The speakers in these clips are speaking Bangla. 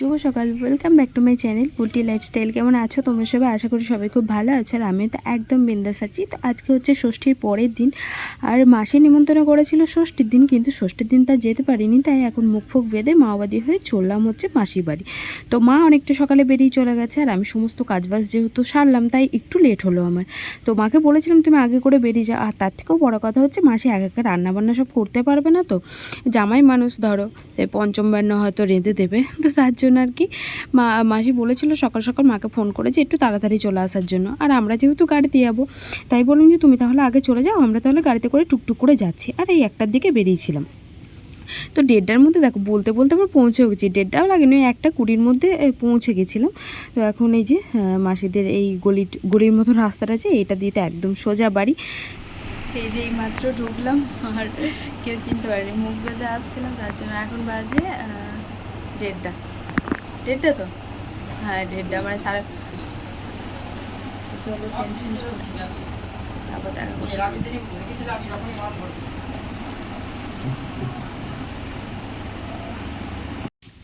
শুভ সকাল, welcome back to my channel পুটি লাইফস্টাইল। কেমন আছো তোমরা সবাই? আশা করি সবাই খুব ভালো আছো, আর আমি তো একদম বিন্দাস আছি। তো আজকে হচ্ছে ষষ্ঠীর পরের দিন, আর মাসি নিমন্ত্রণ করেছিল ষষ্ঠীর দিন, কিন্তু ষষ্ঠীর দিন তা যেতে পারিনি। তাই এখন মুখ ফুক বেঁধে মাওবাদী হয়ে চললাম হচ্ছে মাসির বাড়ি। তো মা অনেকটা সকালে বেরিয়ে চলে গেছে, আর আমি সমস্ত কাজবাজ যেহেতু সারলাম তাই একটু লেট হলো আমার। তো মাকে বলেছিলাম তুমি আগে করে বেরিয়ে যাও, আর তার থেকেও বড় কথা হচ্ছে মাসি একা একা রান্নাবান্না সব করতে পারবে না। তো জামাই মানুষ ধরো, পঞ্চম বান্ন হয়তো রেঁধে দেবে, তো তার জন্য আর কি মাসি বলেছিল সকাল সকাল মাকে ফোন করে যে একটু তাড়াতাড়ি চলে আসার জন্য। আর আমরা যেহেতু গাড়িতে যাবো তাই বললাম যে তুমি তাহলে আগে চলে যাও, আমরা তাহলে গাড়িতে করে টুকটুক করে যাচ্ছি। আর এই 1টার দিকে বেরিয়েছিলাম। তো 1:30টার মধ্যে দেখো বলতে বলতে আমরা পৌঁছেও গেছি, 1:30টাও লাগেনি, 1:20-র মধ্যে পৌঁছে গেছিলাম। তো এখন এই যে মাসিদের এই গলির মতো রাস্তাটা আছে, এটা দিয়ে তো একদম সোজা বাড়ি। এই যে এই মাত্র ঢুকলাম, আর কেউ চিনতে পারেনি, মুখ বেঁধে আসছিলাম তার জন্য। এখন বাজে 1:30 তো, হ্যাঁ 1:30 মানে 5:30। চলো চেঞ্জ করে তারপর দেখা করতে।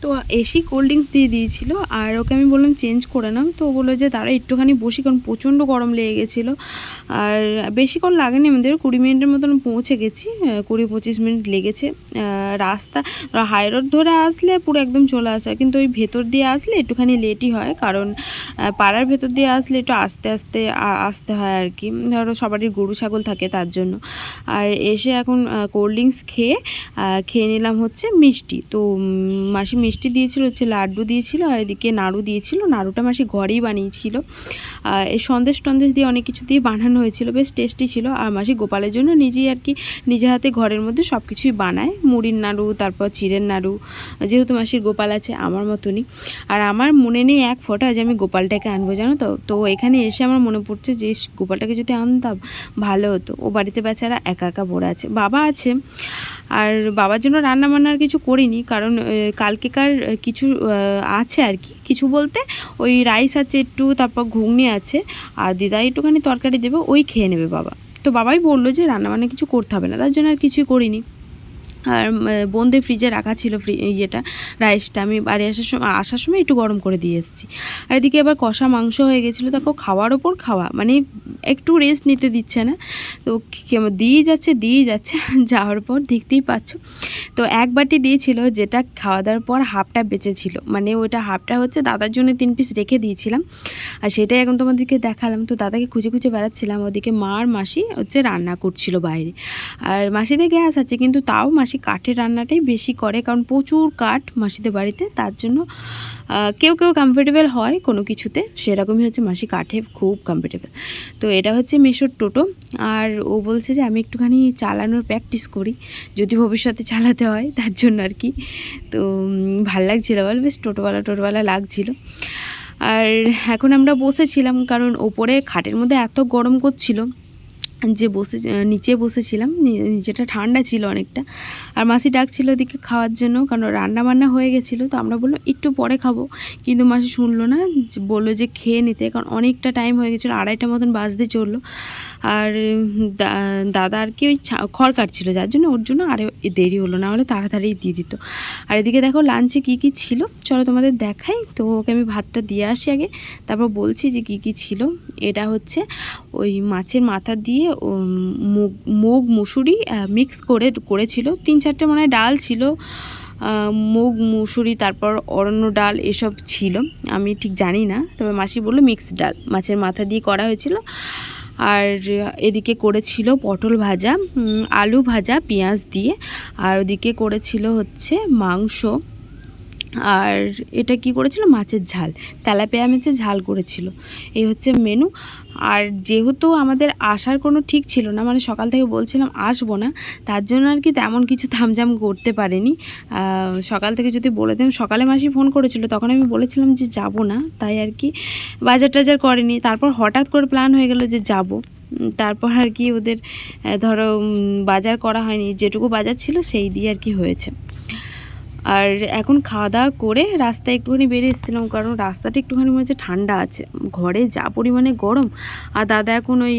তো এসি কোল্ড ড্রিঙ্কস দিয়ে দিয়েছিল, আর ওকে আমি বললাম চেঞ্জ করে নাও। তো বললো যে তারা একটুখানি বসি, কারণ প্রচণ্ড গরম লেগে গেছিলো। আর বেশিক্ষণ লাগেনি, আমাদের 20 মিনিটের মতন পৌঁছে গেছি, 20-25 মিনিট লেগেছে। রাস্তা হাই রোড ধরে আসলে পুরো একদম চলে আসা, কিন্তু ওই ভেতর দিয়ে আসলে একটুখানি লেটই হয়, কারণ পাড়ার ভেতর দিয়ে আসলে একটু আস্তে আস্তে আসতে হয় আর কি, ধরো সবারই গরু ছাগল থাকে তার জন্য। আর এসে এখন কোল্ড ড্রিঙ্কস খেয়ে নিলাম হচ্ছে মিষ্টি। তো মাসি মিষ্টি দিয়েছিল, হচ্ছে লাড্ডু দিয়েছিল, আর এদিকে নাড়ু দিয়েছিল। নাড়ুটা মাসি ঘরেই বানিয়েছিল, এই সন্দেশ টন্দেশ দিয়ে অনেক কিছু দিয়ে বানানো হয়েছিল, বেশ টেস্টি ছিল। আর মাসি গোপালের জন্য নিজেই আর কি নিজে হাতে ঘরের মধ্যে সব কিছুই বানায়, মুড়ির নাড়ু, তারপর চিড়ের নাড়ু, যেহেতু মাসির গোপাল আছে আমার মতনই। আর আমার মনে নেই এক ফোঁটা যে আমি গোপালটাকে আনবো, জানো তো। তো এখানে এসে আমার মনে পড়ছে যে গোপালটাকে যদি আনতাম ভালো হতো। ও বাড়িতে বেচারা একা একা পড়ে আছে, বাবা আছে। আর বাবার জন্য রান্না বান্নার কিছু করিনি, কারণ কালকেকার কিছু আছে আর কি, কিছু বলতে ওই রাইস আছে একটু, তারপর ঘুগনি আছে, আর দিদা একটুখানি তরকারি দেবে, ওই খেয়ে নেবে বাবা। তো বাবাই বললো যে রান্নাবান্না কিছু করতে হবে না, তার জন্য আর কিছুই করিনি। আর বোনদের ফ্রিজে রাখা ছিল ইয়েটা, রাইসটা আমি বাড়ি আসার সময় একটু গরম করে দিয়ে এসেছি। আর এদিকে আবার কষা মাংস হয়ে গেছিলো, তাকে খাওয়ার ওপর খাওয়া, মানে একটু রেস্ট নিতে দিচ্ছে না। তো দিয়েই যাচ্ছে যাওয়ার পর দেখতেই পাচ্ছ। তো এক বাটি দিয়েছিল, যেটা খাওয়া দাওয়ার পর হাফটা বেঁচেছিল, মানে ওইটা হাফটা হচ্ছে দাদার জন্য 3 পিস রেখে দিয়েছিলাম, আর সেটাই এখন তোমাদেরকে দেখালাম। তো দাদাকে খুঁজে খুঁজে বেড়াচ্ছিলাম, ওদিকে মা আর মাসি হচ্ছে রান্না করছিল বাইরে। আর মাসিদের গ্যাস আছে, কিন্তু তাও মাসি কাঠের রান্নাটাই বেশি করে, কারণ প্রচুর কাঠ মাসিদের বাড়িতে, তার জন্য কেউ কমফোর্টেবল হয় কোনো কিছুতে, সেরকমই হচ্ছে মাসি কাঠে খুব কমফোর্টেবল। তো এটা হচ্ছে মেশোর টোটো, আর ও বলছে যে আমি একটুখানি চালানোর প্র্যাকটিস করি, যদি ভবিষ্যতে চালাতে হয়, তার জন্য আর কি। তো ভাল লাগছিলো, বল বেশ টোটোওয়ালা লাগছিল। আর এখন আমরা বসেছিলাম, কারণ ওপরে খাটের মধ্যে এত গরম করছিল যে নিচে বসেছিলাম, নিচেটা ঠান্ডা ছিল অনেকটা। আর মাসি ডাকছিল ওদিকে খাওয়ার জন্য, কারণ রান্না বান্না হয়ে গেছিলো। তো আমরা বললাম একটু পরে খাবো, কিন্তু মাসি শুনলো না, বললো যে খেয়ে নিতে, কারণ অনেকটা টাইম হয়ে গেছিলো, 2:30 মতন বাজতে চললো। আর দাদা আর কি ওই খড় কাটছিল, যার জন্য ওর জন্য আরও দেরি হলো, না হলে তাড়াতাড়ি দিয়ে দিত। আর এদিকে দেখো লাঞ্চে কী কী ছিল, চলো তোমাদের দেখাই। তো ওকে আমি ভাতটা দিয়ে আসি আগে, তারপর বলছি যে কী কী ছিল। এটা হচ্ছে ওই মাছের মাথা দিয়ে মুগ মুসুরি মিক্স করেছিল, 3-4টে মনে হয় ডাল ছিল, মুগ মুসুরি, তারপর অরণ্য ডাল, এসব ছিল, আমি ঠিক জানি না, তবে মাসি বললো মিক্সড ডাল মাছের মাথা দিয়ে করা হয়েছিল। আর এদিকে করেছিল পটল ভাজা, আলু ভাজা পেঁয়াজ দিয়ে, আর ওদিকে করেছিল হচ্ছে মাংস, আর এটা কি করেছিল মাছের ঝাল, তেলাপিয়া মাছের ঝাল করেছিল। এই হচ্ছে মেনু। আর যেহেতু আমাদের আসার কোনো ঠিক ছিল না, মানে সকাল থেকে বলছিলাম আসবো না, তার জন্য আর কি তেমন কিছু থামঝাম করতে পারিনি। সকাল থেকে যদি বলে দেন, সকালে মাসি ফোন করেছিল, তখন আমি বলেছিলাম যে যাব না, তাই আর কি বাজার টাজার করেনি। তারপর হঠাৎ করে প্ল্যান হয়ে গেল যে যাব, তারপর আর কি ওদের ধরো বাজার করা হয়নি, যেটুকু বাজার ছিল সেই দিয়ে আর কি হয়েছে। আর এখন খাওয়া দাওয়া করে রাস্তায় একটুখানি বেরিয়ে এসেছিলাম, কারণ রাস্তাটা একটুখানি মনে হচ্ছে ঠান্ডা আছে, ঘরে যা পরিমাণে গরম। আর দাদা এখন ওই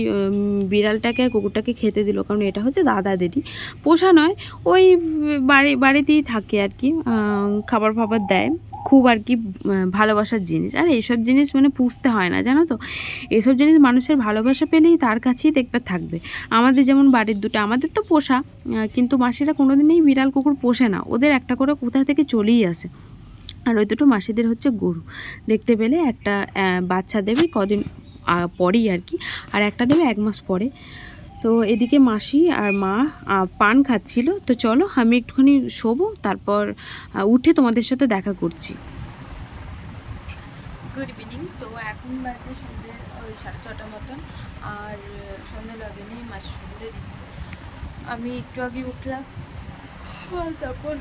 বিড়ালটাকে আর কুকুরটাকে খেতে দিল, কারণ এটা হচ্ছে দাদাদেরই পোষা নয়, ওই বাড়িতেই থাকে আর কি, খাবার ফাবার দেয়, খুব আর কি ভালোবাসার জিনিস। আর এইসব জিনিস মানে পুষতে হয় না, জানো তো, এসব জিনিস মানুষের ভালোবাসা পেলেই তার কাছেই দেখবে থাকবে। আমাদের যেমন বাড়ির দুটো, আমাদের তো পোষা, কিন্তু মাসিরা কোনোদিনই বিড়াল কুকুর পোষে না, ওদের একটা করে কোথা থেকে চলেই আসে। আর ওই দুটো মাসিদের হচ্ছে গরু, দেখতে পেলে একটা বাচ্চা দেবে কদিন পরেই আর কি, আর একটা দেবে 1 মাস পরে। তো এদিকে মাসি আর মা পান খাচ্ছিল। তো চলো আমি একটুখানি শোবো, তারপর উঠে তোমাদের সাথে দেখা করছি। Good evening. তো এখন বাজে সন্ধ্যে ওই 6:30 মতন, আর সন্ধ্যে লাগেনি, মাসি সন্ধ্যে দিচ্ছে। আমি একটু আগে উঠলাম, তারপর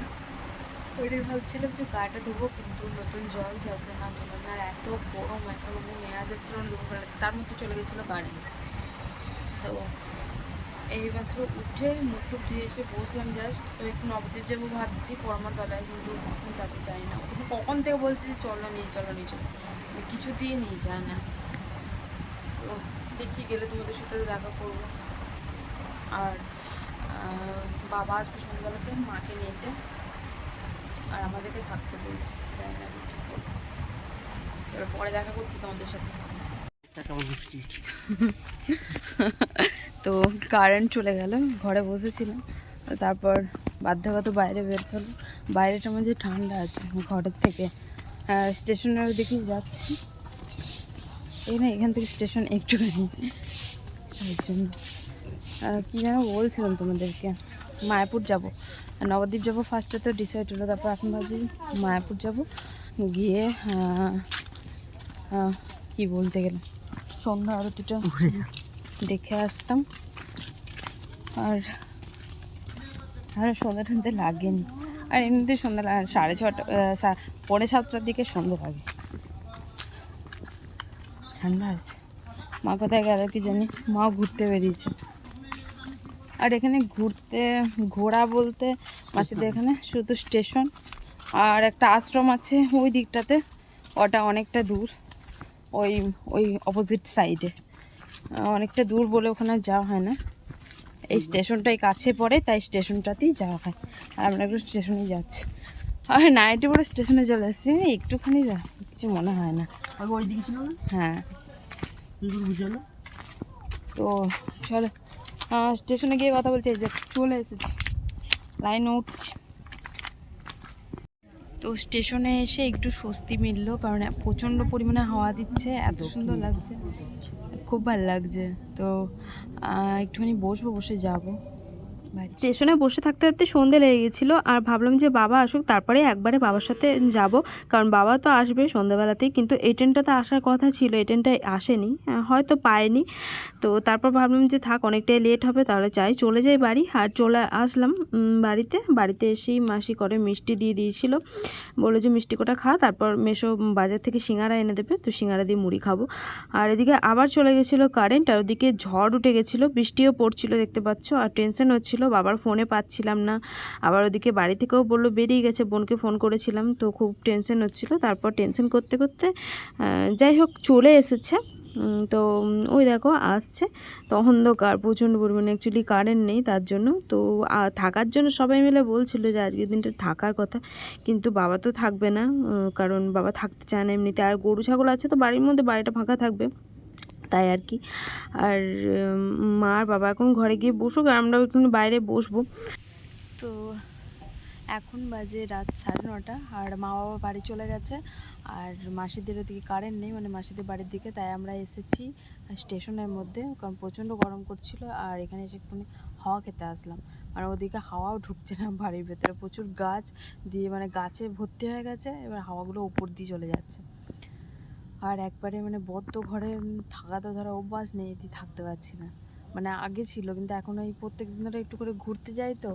ওইটাই ভাবছিলাম যে গাটা ধোবো, কিন্তু নতুন জল যাচ্ছে না, ধোবো না। আর এত গরম, এত গরমে নেওয়া যাচ্ছিল না দুপুরবেলা, তার মধ্যে চলে গেছিলো কারেন্ট। তো এইমাত্র উঠে মুখ টুক ধুয়ে এসে বসলাম জাস্ট। তো একটু নবদ্বীপ যাবো ভাবছি পরমাতলায়, কিন্তু কখন যাবো যাই না। ওখানে কখন থেকে বলছি যে চলো নিয়ে চলো নিয়ে চলো, কিছু দিয়ে নিয়ে যায় না। তো দেখি গেলে তোমাদের সাথে দেখা করবো। আর বাবা আসবে সন্ধ্যাবেলাতে মাকে নিতে, আর আমাদেরকে থাকতে বলছি, জানি না ঠিক করবো। চলো পরে দেখা করছি তোমাদের সাথে। তো কারেন্ট চলে গেল, ঘরে বসেছিলাম, তারপর বাধ্যগত বাইরে বের হলো। বাইরেটা মধ্যে ঠান্ডা আছে ঘরের থেকে, স্টেশনের দিকে যাচ্ছি। এখান থেকে স্টেশন একটুখানি, তাই জন্য কী যেন বলছিলাম তোমাদেরকে, মায়াপুর যাব, নবদ্বীপ যাব ফার্স্টে, তো ডিসাইড হলো। তারপর এখন ভাবছি মায়াপুর যাব, গিয়ে কি বলতে গেলে সন্ধ্যা আরতিটা দেখে আসতাম। আর সন্ধ্যা টন্ধে লাগেনি, আর এমনিতে সন্ধ্যা 6:30 6:45 দিকে সন্ধ্যা লাগে, ঠান্ডা আছে। মা কোথায় গেল কি জানি, মা ঘুরতে বেরিয়েছে। আর এখানে ঘোরা বলতে মাসিদের এখানে শুধু স্টেশন আর একটা আশ্রম আছে ওই দিকটাতে, ওটা অনেকটা দূর, ওই ওই অপোজিট সাইডে, অনেকটা দূর বলে ওখানে যাওয়া হয় না। এই স্টেশনটাই কাছে পড়ে, তাই স্টেশনটাতেই যাওয়া হয়। আর আমরা একটু স্টেশনেই যাচ্ছি, আর নাইটে পরে স্টেশনে চলে আসছি, একটুখানি যা কিছু মনে হয় না। হ্যাঁ, তো চলো স্টেশনে গিয়ে কথা বলছি, যে চলে এসেছি, লাইনে উঠছি। তো স্টেশনে এসে একটু স্বস্তি মিললো, কারণ প্রচণ্ড পরিমাণে হাওয়া দিচ্ছে, এত সুন্দর লাগছে, খুব ভালো লাগছে। তো একটুখানি বসবো, বসে যাবো। স্টেশনে বসে থাকতে থাকতে সন্ধে লেগে গেছিলো, আর ভাবলাম যে বাবা আসুক তারপরে একবারে বাবার সাথে যাব, কারণ বাবা তো আসবে সন্ধ্যাবেলাতেই, কিন্তু এই ট্রেনটাতে আসার কথা ছিল, এই ট্রেনটায় আসেনি, হয়তো পায়নি। তো তারপর ভাবলাম যে থাক, অনেকটাই লেট হবে, তাহলে চলে যাই বাড়ি। আর চলে আসলাম বাড়িতে এসেই মাসি করে মিষ্টি দিয়ে দিয়েছিল, বললো যে মিষ্টি কোটা খা, তারপর মেশো বাজার থেকে সিঙ্গারা এনে দেবে, তো সিঙ্গারা দিয়ে মুড়ি খাবো। আর এদিকে আবার চলে গেছিলো কারেন্ট, আর ওদিকে ঝড় উঠে গেছিলো, বৃষ্টিও পড়ছিল দেখতে পাচ্ছ, আর টেনশন হচ্ছিলো, বাবার ফোনে পাচ্ছিলাম না। আবার ওদিকে বাড়ি থেকেও বললো বেরিয়ে গেছে, বোনকে ফোন করেছিলাম, তো খুব টেনশন হচ্ছিলো। তারপর টেনশন করতে করতে যাই হোক চলে এসেছে। তো ওই দেখো আসছে, তো অন্ধকার প্রচণ্ড পরিমাণে, অ্যাকচুয়ালি কারেন্ট নেই তার জন্য। তো থাকার জন্য সবাই মিলে বলছিল যে আজকের দিনটা থাকার কথা, কিন্তু বাবা তো থাকবে না, কারণ বাবা থাকতে চায় না এমনিতে, আর গরু ছাগল আছে তো বাড়ির মধ্যে, বাড়িটা ফাঁকা থাকবে, তাই আর কি। আর মা আর বাবা এখন ঘরে গিয়ে বসুক, আর আমরাও একটু বাইরে বসবো। তো এখন বাজে রাত 9:30, আর মা বাবা বাড়ি চলে গেছে, আর মাসিদের ওদিকে কারেন্ট নেই, মানে মাসিদের বাড়ির দিকে, তাই আমরা এসেছি স্টেশনের মধ্যে, কারণ প্রচণ্ড গরম করছিল। আর এখানে এসে একটু হাওয়া খেতে আসলাম, আর ওদিকে হাওয়াও ঢুকছে না বাড়ির ভেতরে, প্রচুর গাছ দিয়ে মানে গাছে ভর্তি হয়ে গেছে, এবার হাওয়াগুলো উপর দিয়ে চলে যাচ্ছে। আর একবারে মানে বদ্ধ ঘরে থাকা তো ধরো অভ্যাস নেই, থাকতে পারছি না, মানে আগে ছিল, কিন্তু এখন ওই প্রত্যেক দিন ধরে একটু করে ঘুরতে যাই, তো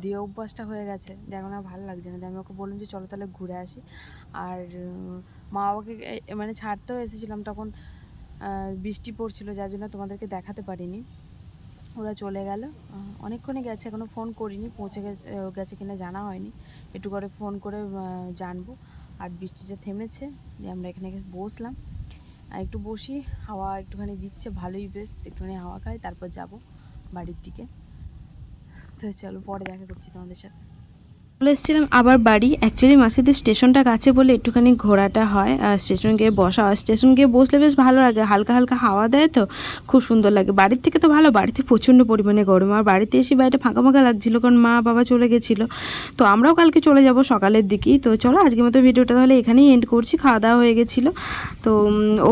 দিয়ে অভ্যাসটা হয়ে গেছে, যে এখন আর ভালো লাগছে না। আমি ওকে বললাম যে চলো তাহলে ঘুরে আসি। আর মা বাবাকে মানে ছাড়তেও এসেছিলাম, তখন বৃষ্টি পড়ছিল, যার জন্য তোমাদেরকে দেখাতে পারিনি। ওরা চলে গেল, অনেকক্ষণই গেছে, এখনও ফোন করিনি, পৌঁছে গেছে কিনা জানা হয়নি, একটু করে ফোন করে জানবো। আর বৃষ্টিটা থেমেছে, যে আমরা এখানে বসলাম, আর একটু বসি, হাওয়া একটুখানি দিচ্ছে, ভালোই বেশ, একটুখানি হাওয়া খাই, তারপর যাব বাড়ির দিকে। তো চলো পরে দেখা করছি তোমাদের সাথে। চলে এসেছিলাম আবার বাড়ি। অ্যাকচুয়ালি মাসিদের স্টেশনটা কাছে বলে একটুখানি ঘোরাটা হয়, আর স্টেশন গিয়ে বসা হয়। স্টেশন গিয়ে বসলে বেশ ভালো লাগে, হালকা হালকা হাওয়া দেয়, তো খুব সুন্দর লাগে। বাড়ির থেকে তো ভালো, বাড়িতে প্রচণ্ড পরিমাণে গরম। আর বাড়িতে এসে বাড়িটা ফাঁকা ফাঁকা লাগছিলো, কারণ মা বাবা চলে গেছিলো। তো আমরাও কালকে চলে যাব সকালের দিকেই। তো চলো আজকের মতো ভিডিওটা তাহলে এখানেই এন্ড করছি। খাওয়া দাওয়া হয়ে গেছিলো, তো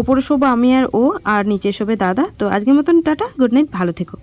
ওপরে শোবো আমি আর ও, আর নিচে শোবে দাদা। তো আজকের মতন টাটা, গুড নাইট, ভালো থেকো।